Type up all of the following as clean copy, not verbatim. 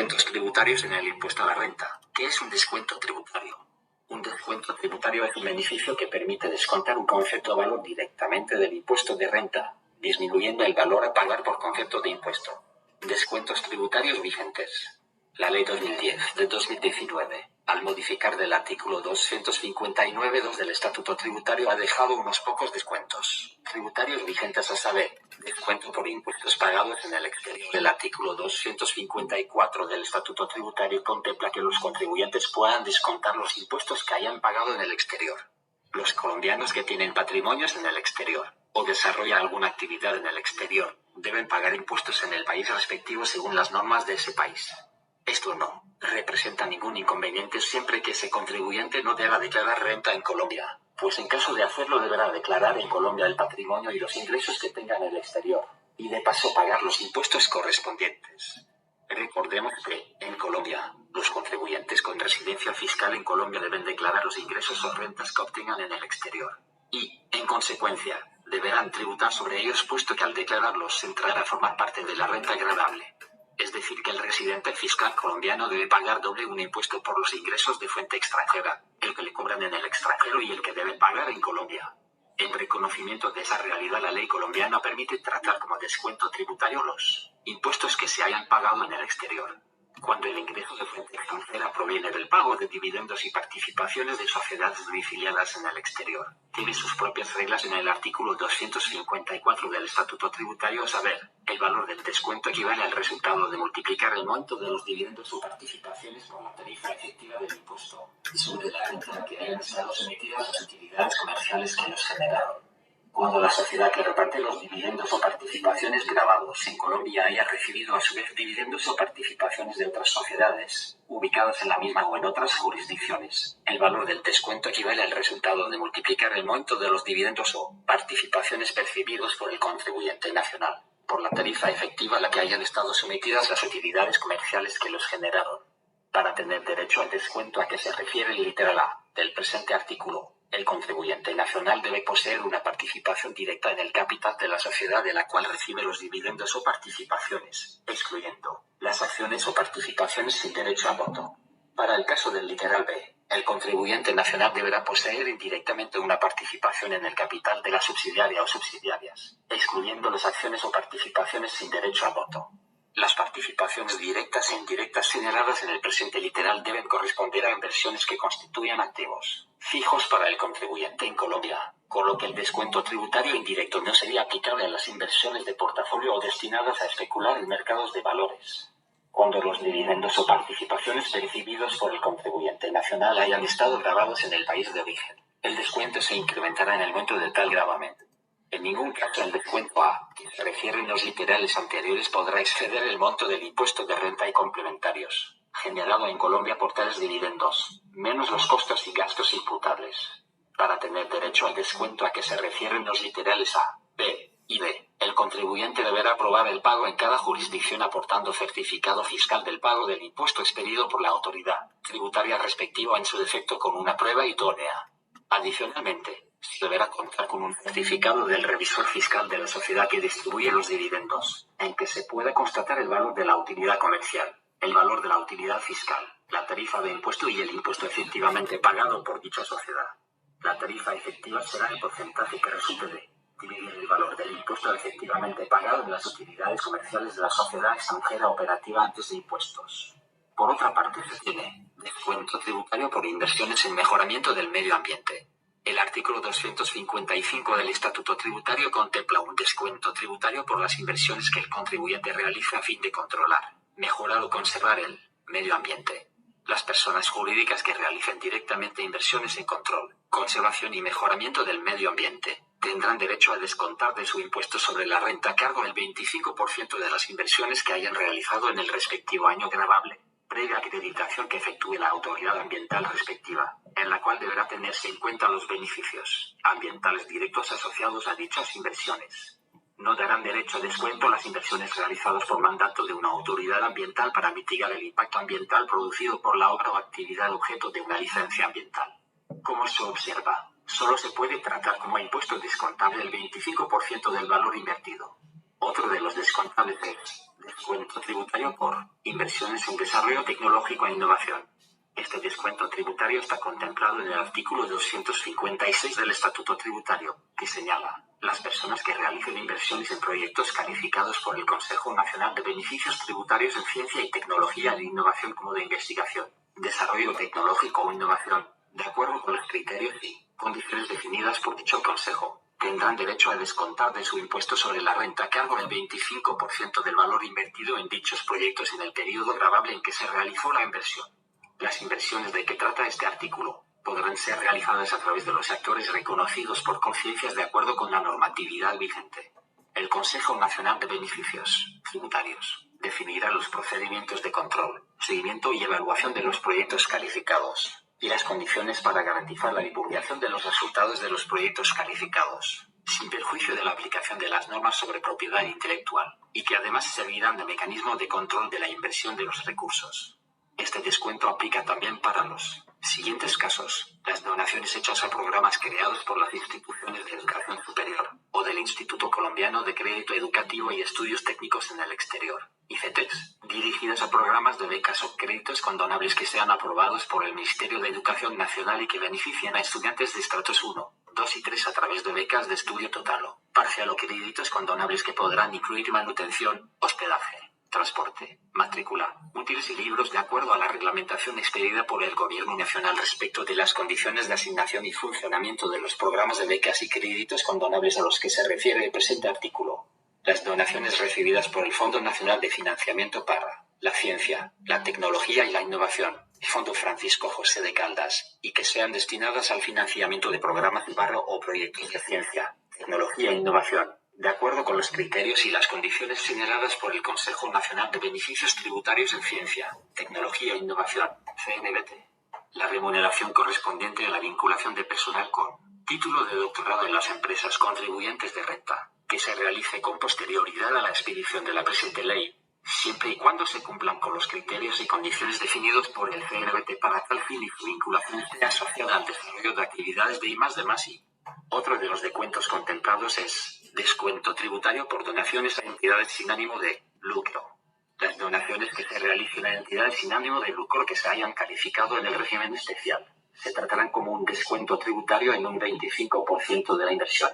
Descuentos tributarios en el impuesto a la renta. ¿Qué es un descuento tributario? Un descuento tributario es un beneficio que permite descontar un concepto de valor directamente del impuesto de renta, disminuyendo el valor a pagar por concepto de impuesto. Descuentos tributarios vigentes. La Ley 2010 de 2019, al modificar del artículo 259.2 del Estatuto Tributario, ha dejado unos pocos descuentos tributarios vigentes, a saber, descuento por impuestos pagados en el exterior. El artículo 254 del Estatuto Tributario contempla que los contribuyentes puedan descontar los impuestos que hayan pagado en el exterior. Los colombianos que tienen patrimonios en el exterior o desarrollan alguna actividad en el exterior deben pagar impuestos en el país respectivo según las normas de ese país. Esto no representa ningún inconveniente siempre que ese contribuyente no deba declarar renta en Colombia, pues en caso de hacerlo deberá declarar en Colombia el patrimonio y los ingresos que tenga en el exterior, y de paso pagar los impuestos correspondientes. Recordemos que, en Colombia, los contribuyentes con residencia fiscal en Colombia deben declarar los ingresos o rentas que obtengan en el exterior, y, en consecuencia, deberán tributar sobre ellos, puesto que al declararlos entrará a formar parte de la renta gravable. Es decir, que el residente fiscal colombiano debe pagar doble: un impuesto por los ingresos de fuente extranjera, el que le cobran en el extranjero, y el que debe pagar en Colombia. En reconocimiento de esa realidad, la ley colombiana permite tratar como descuento tributario los impuestos que se hayan pagado en el exterior, cuando el ingreso de fuente extranjera proviene del pago de dividendos y participaciones de sociedades domiciliadas en el exterior. Tiene sus propias reglas en el artículo 254 del Estatuto Tributario, a saber, el valor del descuento equivale al resultado de multiplicar el monto de los dividendos o participaciones por la tarifa efectiva del impuesto sobre la renta que hayan estado sometidas las utilidades comerciales que los generaron. Cuando la sociedad que reparte los dividendos o participaciones gravados en Colombia haya recibido a su vez dividendos o participaciones de otras sociedades, ubicadas en la misma o en otras jurisdicciones, el valor del descuento equivale al resultado de multiplicar el monto de los dividendos o participaciones percibidos por el contribuyente nacional por la tarifa efectiva a la que hayan estado sometidas las utilidades comerciales que los generaron. Para tener derecho al descuento a que se refiere el literal A del presente artículo, el contribuyente nacional debe poseer una participación directa en el capital de la sociedad de la cual recibe los dividendos o participaciones, excluyendo las acciones o participaciones sin derecho a voto. Para el caso del literal B, el contribuyente nacional deberá poseer indirectamente una participación en el capital de la subsidiaria o subsidiarias, excluyendo las acciones o participaciones sin derecho a voto. Las participaciones directas e indirectas señaladas en el presente literal deben corresponder a inversiones que constituyan activos fijos para el contribuyente en Colombia, con lo que el descuento tributario indirecto no sería aplicable a las inversiones de portafolio o destinadas a especular en mercados de valores. Cuando los dividendos o participaciones percibidos por el contribuyente nacional hayan estado gravados en el país de origen, el descuento se incrementará en el monto de tal gravamen. En ningún caso el descuento a que se refieren los literales anteriores podrá exceder el monto del impuesto de renta y complementarios generado en Colombia por tales dividendos, menos los costos y gastos imputables. Para tener derecho al descuento a que se refieren los literales A, B y D, el contribuyente deberá aprobar el pago en cada jurisdicción aportando certificado fiscal del pago del impuesto expedido por la autoridad tributaria respectiva, en su defecto con una prueba idónea. Adicionalmente, se deberá contar con un certificado del revisor fiscal de la sociedad que distribuye los dividendos, en que se pueda constatar el valor de la utilidad comercial, el valor de la utilidad fiscal, la tarifa de impuesto y el impuesto efectivamente pagado por dicha sociedad. La tarifa efectiva será el porcentaje que resulte de dividir el valor del impuesto efectivamente pagado en las utilidades comerciales de la sociedad extranjera operativa antes de impuestos. Por otra parte, se tiene descuento tributario por inversiones en mejoramiento del medio ambiente. El artículo 255 del Estatuto Tributario contempla un descuento tributario por las inversiones que el contribuyente realiza a fin de controlar, mejorar o conservar el medio ambiente. Las personas jurídicas que realicen directamente inversiones en control, conservación y mejoramiento del medio ambiente tendrán derecho a descontar de su impuesto sobre la renta a cargo el 25% de las inversiones que hayan realizado en el respectivo año gravable, previa acreditación que efectúe la autoridad ambiental respectiva, en la cual deberá tenerse en cuenta los beneficios ambientales directos asociados a dichas inversiones. No darán derecho a descuento las inversiones realizadas por mandato de una autoridad ambiental para mitigar el impacto ambiental producido por la obra o actividad objeto de una licencia ambiental. Como se observa, solo se puede tratar como impuesto descontable el 25% del valor invertido. Otro de los descontables es Descuento tributario por inversiones en desarrollo tecnológico e innovación. Este descuento tributario está contemplado en el artículo 256 del Estatuto Tributario, que señala: las personas que realicen inversiones en proyectos calificados por el Consejo Nacional de Beneficios Tributarios en Ciencia y Tecnología e Innovación como de investigación, desarrollo tecnológico o innovación, de acuerdo con los criterios y condiciones definidas por dicho Consejo, tendrán derecho a descontar de su impuesto sobre la renta a cargo el 25% del valor invertido en dichos proyectos en el periodo gravable en que se realizó la inversión. Las inversiones de que trata este artículo podrán ser realizadas a través de los actores reconocidos por conciencias de acuerdo con la normatividad vigente. El Consejo Nacional de Beneficios Tributarios definirá los procedimientos de control, seguimiento y evaluación de los proyectos calificados y las condiciones para garantizar la divulgación de los resultados de los proyectos calificados, sin perjuicio de la aplicación de las normas sobre propiedad intelectual, y que además servirán de mecanismo de control de la inversión de los recursos. Este descuento aplica también para los siguientes casos: las donaciones hechas a programas creados por las instituciones de educación superior, o del Instituto Colombiano de Crédito Educativo y Estudios Técnicos en el Exterior, ICETEX, dirigidas a programas de becas o créditos condonables que sean aprobados por el Ministerio de Educación Nacional y que beneficien a estudiantes de estratos 1, 2 y 3 a través de becas de estudio total o parcial o créditos condonables que podrán incluir manutención, hospedaje, transporte, matrícula, útiles y libros de acuerdo a la reglamentación expedida por el Gobierno Nacional respecto de las condiciones de asignación y funcionamiento de los programas de becas y créditos condonables a los que se refiere el presente artículo. Las donaciones recibidas por el Fondo Nacional de Financiamiento para la Ciencia, la Tecnología y la Innovación, el Fondo Francisco José de Caldas, y que sean destinadas al financiamiento de programas o proyectos de ciencia, tecnología e innovación, de acuerdo con los criterios y las condiciones señaladas por el Consejo Nacional de Beneficios Tributarios en Ciencia, Tecnología e Innovación, CNBT. La remuneración correspondiente a la vinculación de personal con título de doctorado en las empresas contribuyentes de renta, que se realice con posterioridad a la expedición de la presente ley, siempre y cuando se cumplan con los criterios y condiciones definidos por el CNBT para tal fin y su vinculación esté asociada al desarrollo de actividades de I+D+I. Otro de los descuentos contemplados es descuento tributario por donaciones a entidades sin ánimo de lucro. Las donaciones que se realicen a entidades sin ánimo de lucro que se hayan calificado en el régimen especial se tratarán como un descuento tributario en un 25% de la inversión.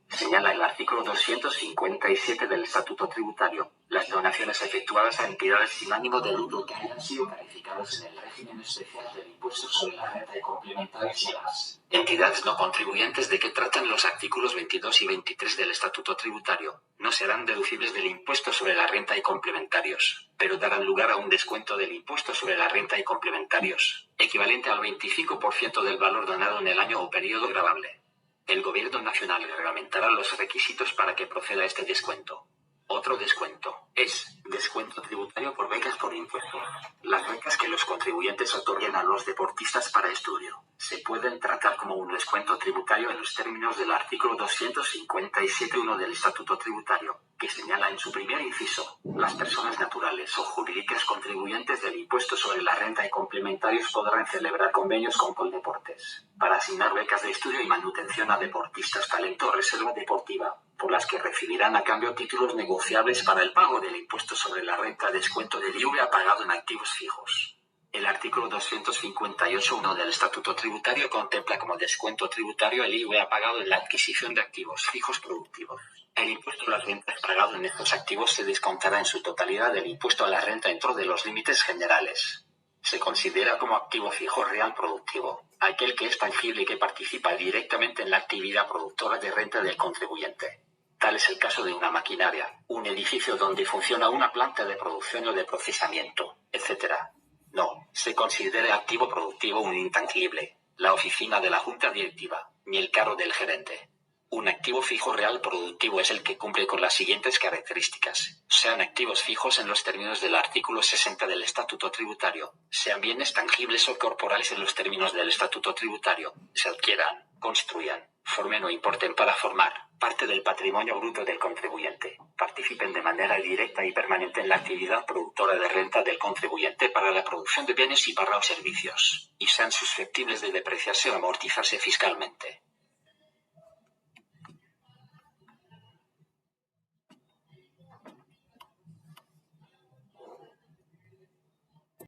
Señala el artículo 257 del Estatuto Tributario: las donaciones efectuadas a entidades sin ánimo de lucro que hayan sido calificadas en el régimen especial del impuesto sobre la renta y complementarios y a las entidades no contribuyentes de que tratan los artículos 22 y 23 del Estatuto Tributario no serán deducibles del impuesto sobre la renta y complementarios, pero darán lugar a un descuento del impuesto sobre la renta y complementarios, equivalente al 25% del valor donado en el año o periodo gravable. El Gobierno Nacional reglamentará los requisitos para que proceda este descuento. Otro descuento es descuento tributario por becas por impuestos. Las becas que los contribuyentes otorguen a los deportistas para estudio se pueden tratar como un descuento tributario en los términos del artículo 257.1 del Estatuto Tributario, que señala en su primer inciso: las personas naturales o jurídicas contribuyentes del impuesto sobre la renta y complementarios podrán celebrar convenios con Coldeportes para asignar becas de estudio y manutención a deportistas talento o reserva deportiva, por las que recibirán a cambio títulos negociables para el pago del impuesto sobre la renta a descuento del IVA pagado en activos fijos. El artículo 258.1 del Estatuto Tributario contempla como descuento tributario el IVA pagado en la adquisición de activos fijos productivos. El impuesto a las rentas pagado en estos activos se descontará en su totalidad del impuesto a la renta dentro de los límites generales. Se considera como activo fijo real productivo aquel que es tangible y que participa directamente en la actividad productora de renta del contribuyente. Tal es el caso de una maquinaria, un edificio donde funciona una planta de producción o de procesamiento, etc. No se considera activo productivo un intangible, la oficina de la junta directiva, ni el carro del gerente. Un activo fijo real productivo es el que cumple con las siguientes características: sean activos fijos en los términos del artículo 60 del Estatuto Tributario, sean bienes tangibles o corporales en los términos del Estatuto Tributario, se adquieran, construyan, formen o importen para formar parte del patrimonio bruto del contribuyente, participen de manera directa y permanente en la actividad productora de renta del contribuyente para la producción de bienes y o servicios, y sean susceptibles de depreciarse o amortizarse fiscalmente.